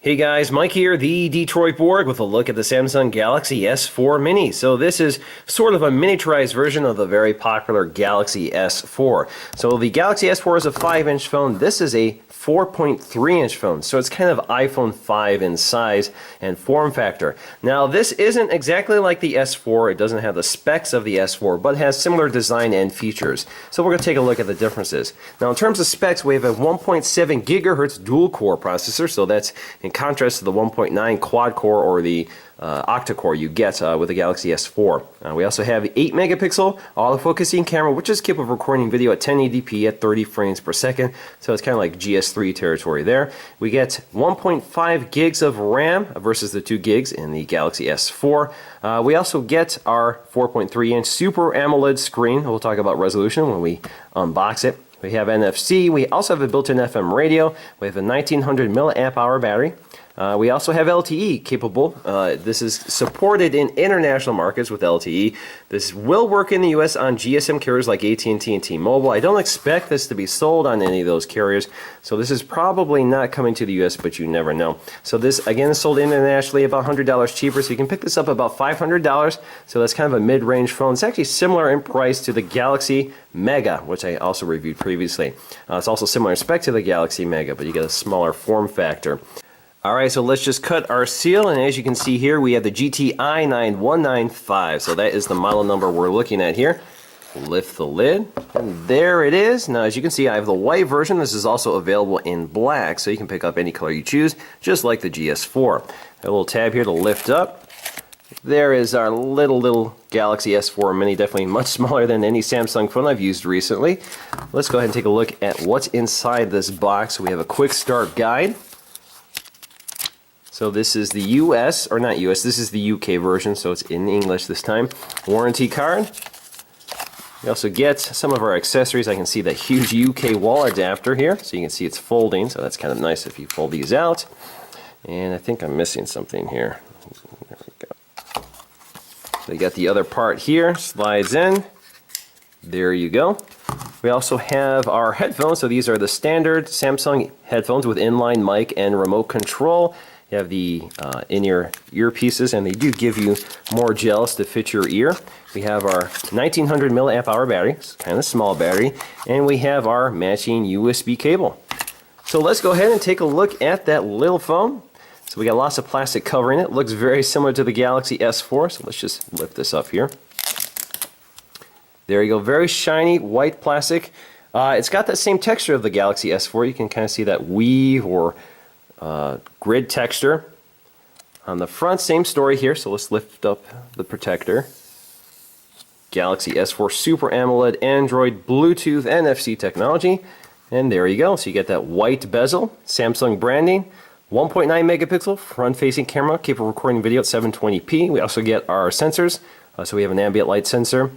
Hey guys, Mike here, the Detroit Borg, with a look at the Samsung Galaxy S4 Mini. So this is sort of a miniaturized version of the very popular Galaxy S4. So the Galaxy S4 is a 5-inch phone. This is a 4.3-inch phone, so it's kind of iPhone 5 in size and form factor. Now this isn't exactly like the S4, it doesn't have the specs of the S4, but has similar design and features. So we're going to take a look at the differences. Now in terms of specs, we have a 1.7 gigahertz dual-core processor, so that's in contrast to the 1.9 quad-core or the octa-core you get with the Galaxy S4. We also have 8 megapixel autofocusing camera, which is capable of recording video at 1080p at 30 frames per second, so it's kind of like GS3 territory there. We get 1.5 gigs of RAM versus the 2 gigs in the Galaxy S4. We also get our 4.3-inch Super AMOLED screen. We'll talk about resolution when we unbox it. We have NFC. We also have a built-in FM radio. We have a 1900 milliamp hour battery. We also have LTE capable. This is supported in international markets with LTE. This will work in the US on GSM carriers like AT&T and T-Mobile. I don't expect this to be sold on any of those carriers, so this is probably not coming to the US, but you never know. So this again is sold internationally about $100 cheaper, so you can pick this up about $500. So that's kind of a mid-range phone. It's actually similar in price to the Galaxy Mega, which I also reviewed previously. It's also similar in spec to the Galaxy Mega, but you get a smaller form factor. Alright, so let's just cut our seal, and as you can see here, we have the GTI 9195. So that is the model number we're looking at here. Lift the lid, and there it is. Now, as you can see, I have the white version. This is also available in black, so you can pick up any color you choose, just like the GS4. A little tab here to lift up. There is our little Galaxy S4 Mini, definitely much smaller than any Samsung phone I've used recently. Let's go ahead and take a look at what's inside this box. We have a quick start guide. So this is the US, or not US, this is the UK version, so it's in English this time. Warranty card. We also get some of our accessories. I can see the huge UK wall adapter here, so you can see it's folding, so that's kind of nice if you fold these out. And I think I'm missing something here. There we go. So you got the other part here, slides in. There you go. We also have our headphones, so these are the standard Samsung headphones with inline mic and remote control. You have the in-ear earpieces, and they do give you more gels to fit your ear. We have our 1900 milliamp hour battery, it's kind of small battery, and we have our matching USB cable. So let's go ahead and take a look at that little phone. So we got lots of plastic covering it. Looks very similar to the Galaxy S4, so let's just lift this up here. There you go, very shiny white plastic. It's got that same texture of the Galaxy S4. You can kind of see that weave or grid texture. On the front, same story here, so let's lift up the protector. Galaxy S4 Super AMOLED Android Bluetooth NFC technology, and there you go. So you get that white bezel, Samsung branding, 1.9 megapixel front-facing camera capable of recording video at 720p. We also get our sensors, so we have an ambient light sensor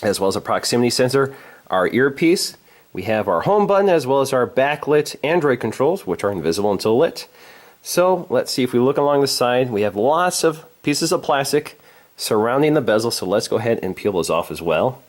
as well as a proximity sensor, our earpiece. We have our home button as well as our backlit Android controls, which are invisible until lit. So let's see if we look along the side. We have lots of pieces of plastic surrounding the bezel, so let's go ahead and peel those off as well.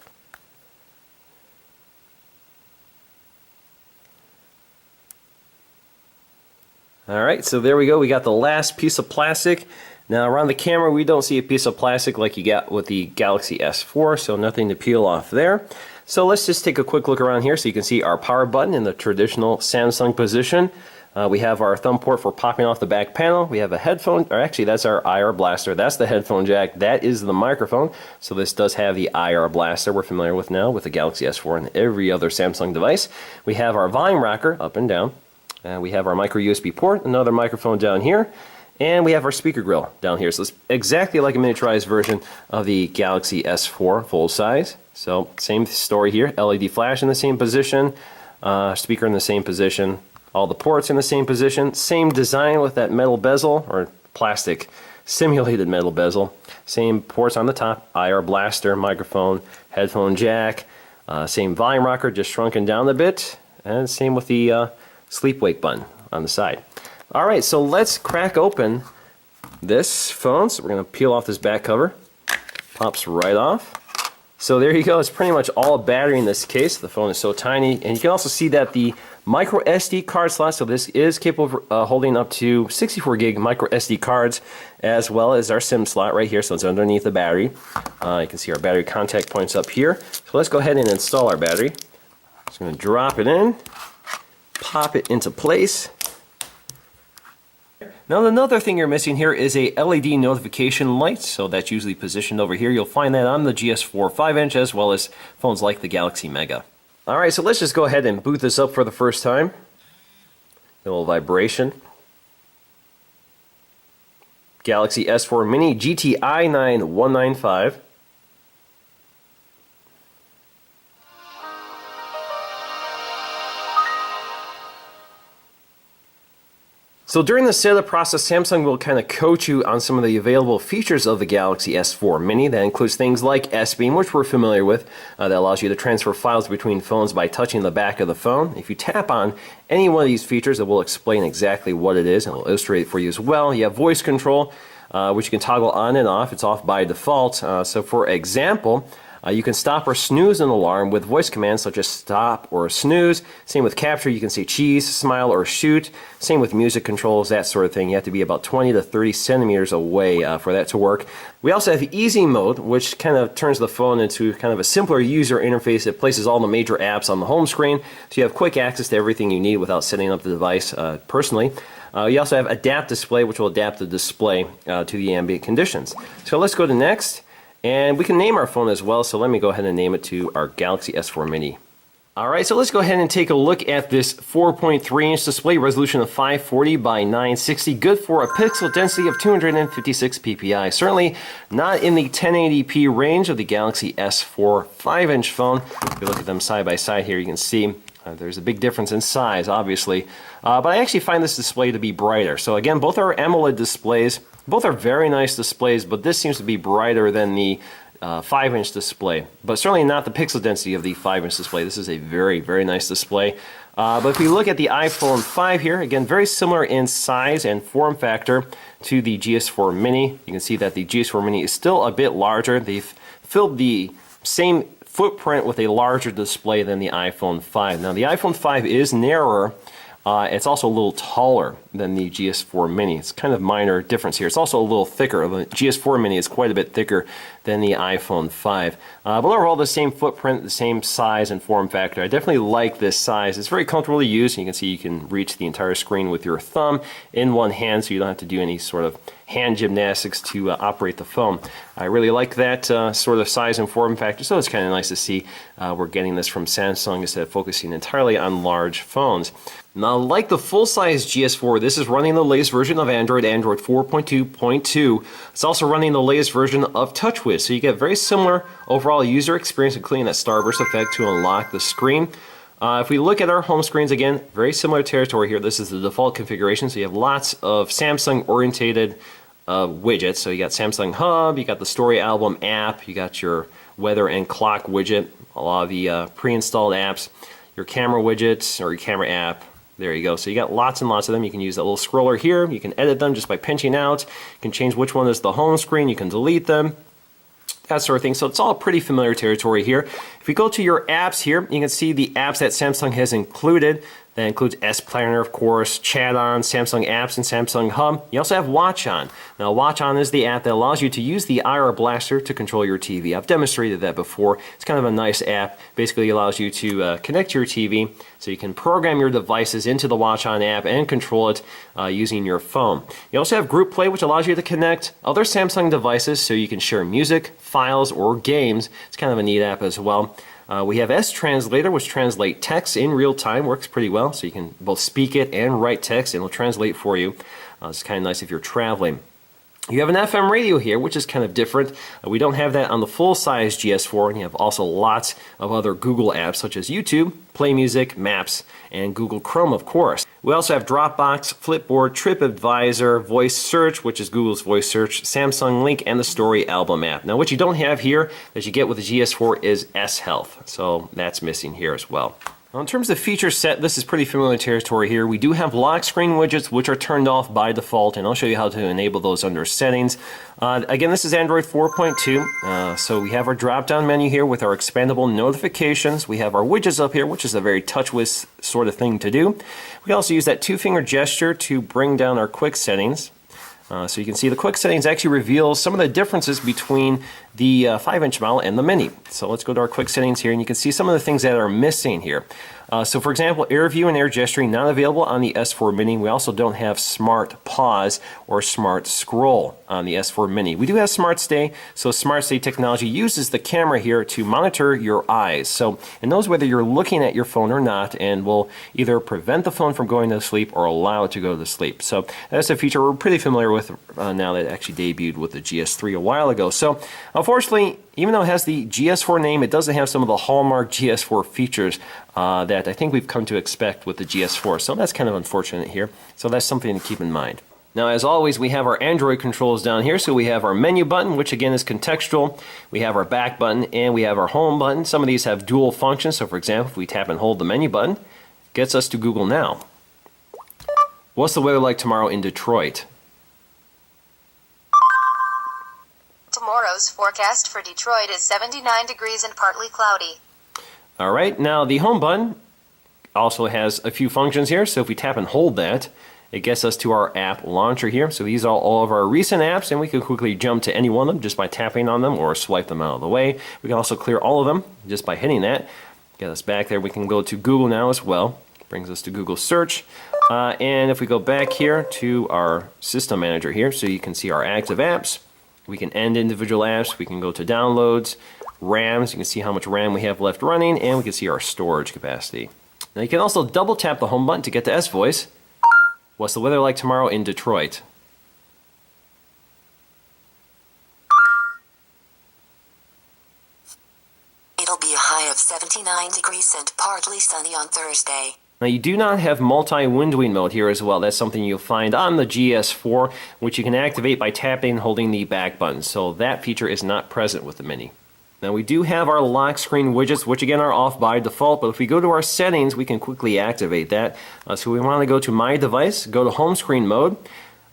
Alright, so there we go. We got the last piece of plastic. Now around the camera we don't see a piece of plastic like you got with the Galaxy S4, so nothing to peel off there. So let's just take a quick look around here so you can see our power button in the traditional Samsung position. We have our thumb port for popping off the back panel. We have a headphone, or actually that's our IR blaster. That's the headphone jack. That is the microphone. So this does have the IR blaster we're familiar with now with the Galaxy S4 and every other Samsung device. We have our volume rocker up and down. We have our micro USB port, another microphone down here. And we have our speaker grill down here. So it's exactly like a miniaturized version of the Galaxy S4 full size. So same story here, LED flash in the same position, speaker in the same position, all the ports in the same position, same design with that metal bezel, or plastic simulated metal bezel, same ports on the top, IR blaster, microphone, headphone jack, same volume rocker, just shrunken down a bit, and same with the sleep wake button on the side. Alright, so let's crack open this phone. So we're going to peel off this back cover. Pops right off. So there you go. It's pretty much all battery in this case. The phone is so tiny. And you can also see that the micro SD card slot, so this is capable of holding up to 64 gig micro SD cards, as well as our SIM slot right here. So it's underneath the battery. You can see our battery contact points up here. So let's go ahead and install our battery. Just going to drop it in, pop it into place. Now another thing you're missing here is a LED notification light, so that's usually positioned over here. You'll find that on the GS4 5-inch as well as phones like the Galaxy Mega. Alright, so let's just go ahead and boot this up for the first time. A little vibration. Galaxy S4 Mini GTI 9195. So during the setup process, Samsung will kind of coach you on some of the available features of the Galaxy S4 Mini. That includes things like S-Beam, which we're familiar with. That allows you to transfer files between phones by touching the back of the phone. If you tap on any one of these features, it will explain exactly what it is, and it will illustrate it for you as well. You have voice control, which you can toggle on and off. It's off by default. So for example, you can stop or snooze an alarm with voice commands such as stop or snooze. Same with capture, you can say cheese, smile, or shoot. Same with music controls, that sort of thing. You have to be about 20 to 30 centimeters away for that to work. We also have easy mode, which kind of turns the phone into kind of a simpler user interface. It places all the major apps on the home screen, so you have quick access to everything you need without setting up the device personally. You also have adapt display, which will adapt the display to the ambient conditions. So let's go to next. And we can name our phone as well, so let me go ahead and name it to our Galaxy S4 Mini. Alright, so let's go ahead and take a look at this 4.3-inch display, resolution of 540 by 960, good for a pixel density of 256 ppi. Certainly not in the 1080p range of the Galaxy S4 5-inch phone. If you look at them side by side here, you can see there's a big difference in size, obviously. But I actually find this display to be brighter. So again, both are AMOLED displays. Both are very nice displays, but this seems to be brighter than the 5-inch display. But certainly not the pixel density of the 5-inch display. This is a very, very nice display. But if we look at the iPhone 5 here, again, very similar in size and form factor to the GS4 Mini. You can see that the GS4 Mini is still a bit larger. They've filled the same footprint with a larger display than the iPhone 5. Now, the iPhone 5 is narrower. It's also a little taller than the GS4 Mini. It's kind of minor difference here. It's also a little thicker. The GS4 Mini is quite a bit thicker than the iPhone 5. But overall, the same footprint, the same size and form factor. I definitely like this size. It's very comfortable to use. You can see you can reach the entire screen with your thumb in one hand, so you don't have to do any sort of hand gymnastics to operate the phone. I really like that sort of size and form factor, so it's kind of nice to see we're getting this from Samsung instead of focusing entirely on large phones. Now, like the full-size GS4, this is running the latest version of Android 4.2.2. It's also running the latest version of TouchWiz, so you get very similar overall user experience, including that starburst effect to unlock the screen. If we look at our home screens again, very similar territory here. This is the default configuration, so you have lots of Samsung-orientated widgets. So you got Samsung Hub, you got the Story Album app, you got your weather and clock widget, a lot of the pre-installed apps, your camera widgets or your camera app. There you go. So you got lots and lots of them. You can use that little scroller here. You can edit them just by pinching out. You can change which one is the home screen. You can delete them. That sort of thing. So it's all pretty familiar territory here. If we go to your apps here, you can see the apps that Samsung has included. That includes S Planner, of course, Chat On, Samsung Apps, and Samsung Hub. You also have Watch On. Now, Watch On is the app that allows you to use the IR Blaster to control your TV. I've demonstrated that before. It's kind of a nice app. Basically allows you to connect to your TV so you can program your devices into the Watch On app and control it using your phone. You also have Group Play, which allows you to connect other Samsung devices so you can share music, files, or games. It's kind of a neat app as well. We have S-Translator, which translates text in real time, works pretty well, so you can both speak it and write text, and it'll translate for you. It's kind of nice if you're traveling. You have an FM radio here, which is kind of different. We don't have that on the full-size GS4, and you have also lots of other Google apps, such as YouTube, Play Music, Maps, and Google Chrome, of course. We also have Dropbox, Flipboard, TripAdvisor, Voice Search, which is Google's Voice Search, Samsung Link, and the Story Album app. Now, what you don't have here that you get with the GS4 is S Health, so that's missing here as well. Now, in terms of feature set, this is pretty familiar territory here. We do have lock screen widgets, which are turned off by default, and I'll show you how to enable those under settings. Again, this is Android 4.2, so we have our drop-down menu here with our expandable notifications. We have our widgets up here, which is a very TouchWiz sort of thing to do. We can also use that two-finger gesture to bring down our quick settings. So you can see the quick settings actually reveals some of the differences between the 5-inch model and the Mini. So let's go to our quick settings here, and you can see some of the things that are missing here. So for example, air view and air gesturing not available on the S4 Mini. We also don't have smart pause or smart scroll on the S4 Mini. We do have smart stay, so smart stay technology uses the camera here to monitor your eyes. So it knows whether you're looking at your phone or not, and will either prevent the phone from going to sleep or allow it to go to sleep. So that's a feature we're pretty familiar with now that it actually debuted with the GS3 a while ago. So unfortunately, even though it has the GS4 name, it doesn't have some of the hallmark GS4 features that I think we've come to expect with the GS4. So that's kind of unfortunate here. So that's something to keep in mind. Now, as always, we have our Android controls down here. So we have our menu button, which again is contextual. We have our back button, and we have our home button. Some of these have dual functions. So for example, if we tap and hold the menu button, it gets us to Google Now. What's the weather like tomorrow in Detroit? Tomorrow's forecast for Detroit is 79 degrees and partly cloudy. All right, now the home button also has a few functions here. So if we tap and hold that, it gets us to our app launcher here. So these are all of our recent apps, and we can quickly jump to any one of them just by tapping on them or swipe them out of the way. We can also clear all of them just by hitting that. Get us back there. We can go to Google Now as well. Brings us to Google Search. And if we go back here to our System Manager here, so you can see our active apps. We can end individual apps. We can go to downloads, RAMs. You can see how much RAM we have left running, and we can see our storage capacity. Now you can also double tap the home button to get to S-Voice. What's the weather like tomorrow in Detroit? It'll be a high of 79 degrees and partly sunny on Thursday. Now you do not have multi-windowing mode here as well. That's something you'll find on the GS4, which you can activate by tapping and holding the back button. So that feature is not present with the Mini. Now we do have our lock screen widgets, which again are off by default, but if we go to our settings, we can quickly activate that. So we want to go to My Device, go to Home Screen mode.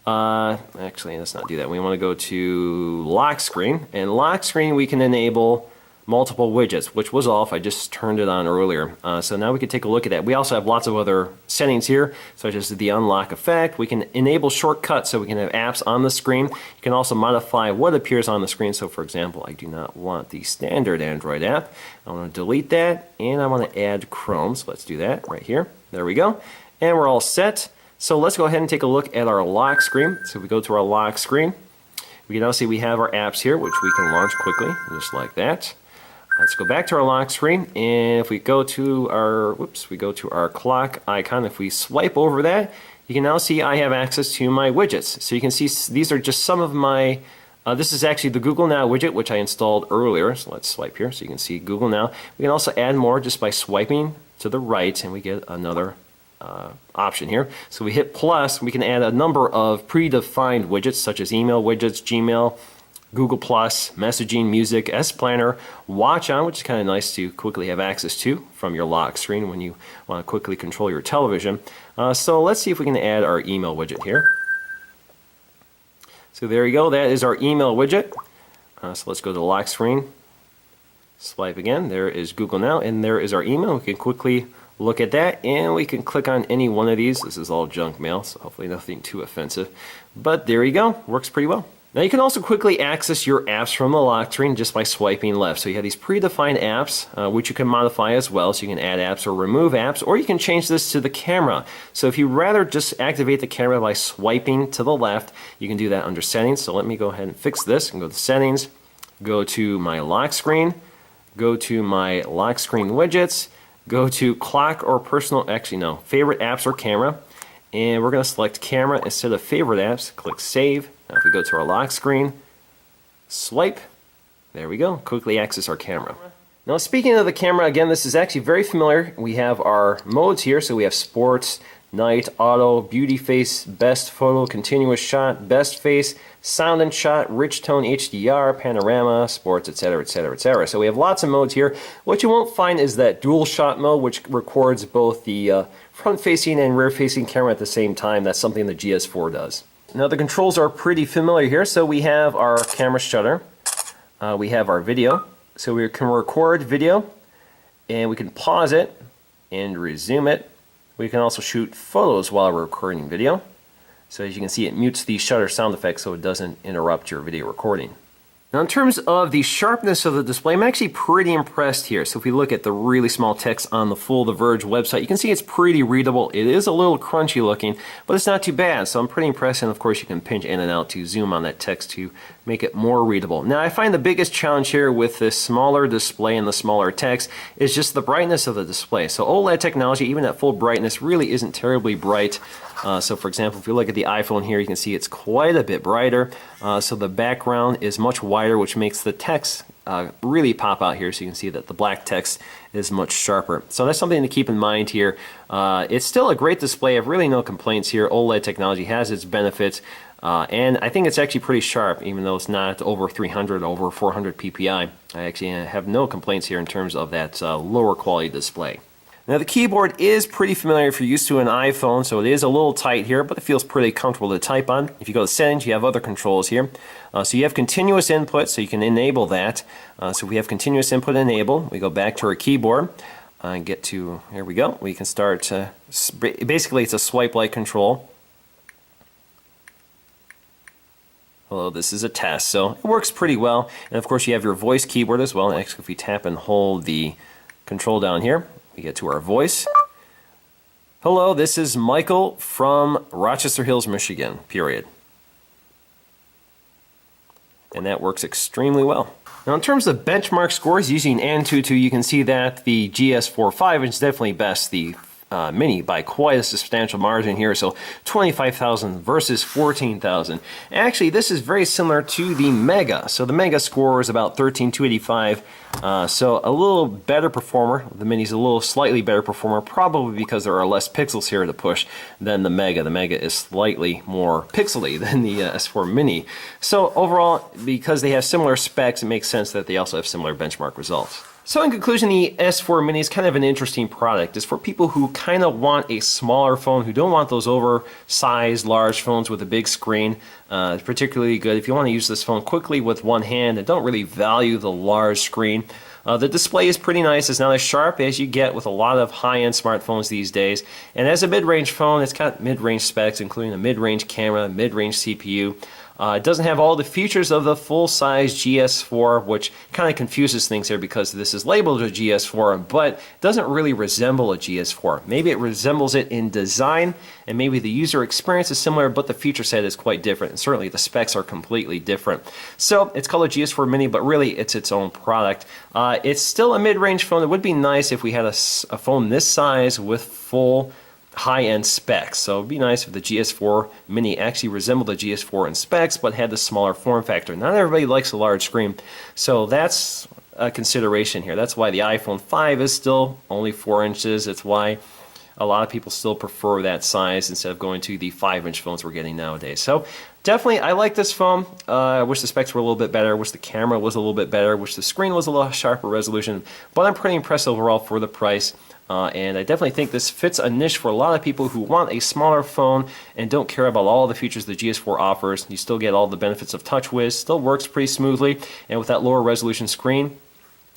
Actually, let's not do that. We want to go to Lock Screen, and Lock Screen we can enable multiple widgets, which was off. I just turned it on earlier. So now we can take a look at that. We also have lots of other settings here, such as the unlock effect. We can enable shortcuts so we can have apps on the screen. You can also modify what appears on the screen. So for example, I do not want the standard Android app. I want to delete that, and I want to add Chrome. So let's do that right here. There we go. And we're all set. So let's go ahead and take a look at our lock screen. So if we go to our lock screen, we can now see we have our apps here, which we can launch quickly, just like that. Let's go back to our lock screen, and if we go to our clock icon, if we swipe over that, you can now see I have access to my widgets. So you can see these are just some of my, this is actually the Google Now widget, which I installed earlier. So let's swipe here so you can see Google Now. We can also add more just by swiping to the right, and we get another option here. So we hit plus, we can add a number of predefined widgets such as email widgets, Gmail, Google+, messaging, music, S-Planner, Watch On, which is kind of nice to quickly have access to from your lock screen when you want to quickly control your television. So let's see if we can add our email widget here. So there you go, that is our email widget. So let's go to the lock screen, swipe again, there is Google Now, and there is our email. We can quickly look at that, and we can click on any one of these. This is all junk mail, so hopefully nothing too offensive. But there you go, works pretty well. Now you can also quickly access your apps from the lock screen just by swiping left. So you have these predefined apps, which you can modify as well. So you can add apps or remove apps, or you can change this to the camera. So if you rather just activate the camera by swiping to the left, you can do that under settings. So let me go ahead and fix this and go to settings, go to my lock screen, go to my lock screen widgets, go to clock or personal, favorite apps or camera. And we're going to select camera instead of favorite apps. Click save. Now if we go to our lock screen, swipe, there we go, quickly access our camera. Now speaking of the camera, again, this is actually very familiar. We have our modes here, so we have sports, night, auto, beauty face, best photo, continuous shot, best face, sound and shot, rich tone HDR, panorama, sports, etc., etc., etc. So we have lots of modes here. What you won't find is that dual shot mode, which records both the front-facing and rear-facing camera at the same time. That's something the GS4 does. Now the controls are pretty familiar here. So we have our camera shutter, we have our video. So we can record video, and we can pause it and resume it. We can also shoot photos while we're recording video. So as you can see, it mutes the shutter sound effect so it doesn't interrupt your video recording. Now in terms of the sharpness of the display, I'm actually pretty impressed here. So if we look at the really small text on the full The Verge website, you can see it's pretty readable. It is a little crunchy looking, but it's not too bad. So I'm pretty impressed, and of course you can pinch in and out to zoom on that text to make it more readable. Now I find the biggest challenge here with this smaller display and the smaller text is just the brightness of the display. So OLED technology, even at full brightness, really isn't terribly bright. So for example, if you look at the iPhone here, you can see it's quite a bit brighter. So the background is much wider, which makes the text really pop out here. So you can see that the black text is much sharper. So that's something to keep in mind here. It's still a great display. I have really no complaints here. OLED technology has its benefits. And I think it's actually pretty sharp, even though it's not over 300, over 400 ppi. I actually have no complaints here in terms of that lower quality display. Now the keyboard is pretty familiar if you're used to an iPhone, so it is a little tight here, but it feels pretty comfortable to type on. If you go to settings, you have other controls here. So you have continuous input, so you can enable that. So we have continuous input enabled. We go back to our keyboard and get to, here we go. We can start, basically it's a swipe-like control. Although this is a test, so it works pretty well. And of course you have your voice keyboard as well. Actually, if we tap and hold the control down here, we get to our voice. Hello, this is Michael from Rochester Hills, Michigan, period. And that works extremely well. Now in terms of benchmark scores using Antutu, you can see that the GS4 5 is definitely best the Mini by quite a substantial margin here. So 25,000 versus 14,000. Actually, this is very similar to the Mega. So the Mega score is about 13,285. So a little better performer. The Mini's a little slightly better performer, probably because there are less pixels here to push than the Mega. The Mega is slightly more pixely than the S4 Mini. So overall, because they have similar specs, it makes sense that they also have similar benchmark results. So in conclusion, the S4 Mini is kind of an interesting product. It's for people who kind of want a smaller phone, who don't want those oversized large phones with a big screen. It's particularly good if you want to use this phone quickly with one hand and don't really value the large screen. The display is pretty nice. It's not as sharp as you get with a lot of high-end smartphones these days. And as a mid-range phone, it's got mid-range specs, including a mid-range camera, mid-range CPU. It doesn't have all the features of the full-size GS4, which kind of confuses things here because this is labeled a GS4, but doesn't really resemble a GS4. Maybe it resembles it in design, and maybe the user experience is similar, but the feature set is quite different, and certainly the specs are completely different. So it's called a GS4 Mini, but really it's its own product. It's still a mid-range phone. It would be nice if we had a phone this size with full high-end specs. So it'd be nice if the GS4 Mini actually resembled the GS4 in specs, but had the smaller form factor. Not everybody likes a large screen, so that's a consideration here. That's why the iPhone 5 is still only 4 inches. It's why a lot of people still prefer that size instead of going to the 5-inch phones we're getting nowadays. So definitely, I like this phone. I wish the specs were a little bit better. I wish the camera was a little bit better. I wish the screen was a little sharper resolution. But I'm pretty impressed overall for the price. And I definitely think this fits a niche for a lot of people who want a smaller phone and don't care about all the features the GS4 offers. You still get all the benefits of TouchWiz, still works pretty smoothly, and with that lower resolution screen,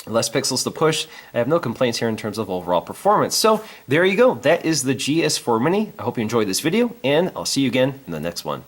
less pixels to push, I have no complaints here in terms of overall performance. So there you go. That is the GS4 Mini. I hope you enjoyed this video, and I'll see you again in the next one.